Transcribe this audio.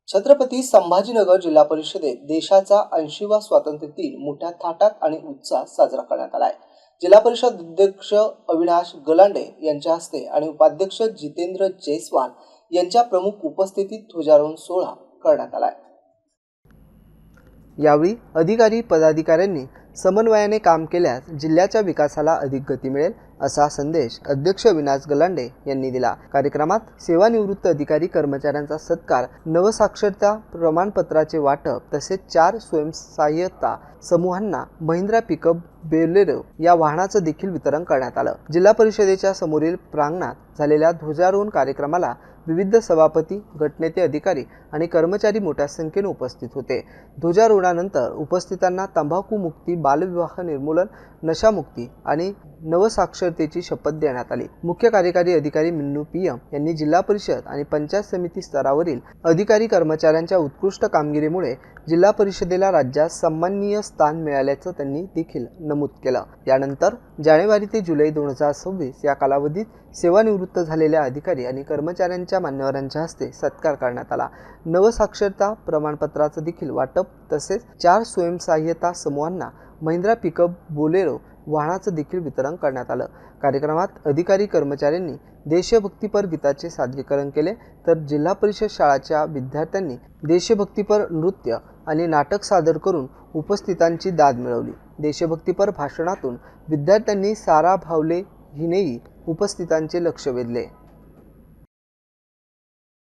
छत्रपती संभाजीनगर जिल्हा परिषदेत देशाचा 80वा स्वातंत्र्य दिन मोठ्या थाटात आणि उत्साहात साजरा करण्यात आलाय। जिल्हा परिषद अध्यक्ष अविनाश गलांडे यांच्या हस्ते आणि उपाध्यक्ष जितेंद्र जयस्वाल यांच्या प्रमुख उपस्थितीत ध्वजारोहण सोहळा करण्यात आलाय। यावेळी अधिकारी पदाधिकाऱ्यांनी समन्वयाने काम केल्यास जिल्ह्याच्या विकासाला अधिक गती मिळेल असा संदेश अध्यक्ष अविनाश गलांडे यांनी दिला। कार्यक्रमात सेवानिवृत्त अधिकारी कर्मचाऱ्यांचा सत्कार, नवसाक्षरता प्रमाणपत्राचे वाटप तसेच 4 स्वयंसहाय्यता समूहांना महिंद्रा पिकअप बोलेरो या वाहनाचं देखील वितरण करण्यात आलं। जिल्हा परिषदेच्या समोरील प्रांगणात झालेल्या ध्वजारोहण कार्यक्रमाला विविध सभापती, गटनेते, अधिकारी आणि कर्मचारी मोठ्या संख्येने उपस्थित होते। ध्वजारोहणानंतर उपस्थितांना तंबाखू मुक्ती, बालविवाह निर्मूलन, नशामुक्ती आणि नवसाक्षरतेची शपथ देण्यात आली। मुख्य कार्यकारी अधिकारी मिन्नू PM यांनी जिल्हा परिषद आणि पंचायत समिती स्तरावरील अधिकारी कर्मचाऱ्यांच्या उत्कृष्ट कामगिरीमुळे जिल्हा परिषदेला राज्यात सन्माननीय स्थान मिळाल्याचं त्यांनी देखील नमूद केलं। यानंतर जानेवारी ते जुलै 2026 या कालावधीत सेवानिवृत्त झालेल्या अधिकारी आणि कर्मचाऱ्यांच्या मान्यवरांच्या हस्ते सत्कार करण्यात आला। नवसाक्षरता प्रमाणपत्राचं देखील वाटप तसेच 4 स्वयंसहाय्यता समूहांना महिंद्रा पिकअप बोलेरो वाहनाचं देखील वितरण करण्यात आलं। कार्यक्रमात अधिकारी कर्मचाऱ्यांनी देशभक्तीपर गीताचे सादरीकरण केले, तर जिल्हा परिषद शाळांच्या विद्यार्थ्यांनी देशभक्तीपर नृत्य आणि नाटक सादर करून उपस्थितांची दाद मिळवली। देशभक्तीपर भाषणातून विद्यार्थ्यांनी सारा भावले हिनेही उपस्थितांचे लक्ष वेधले।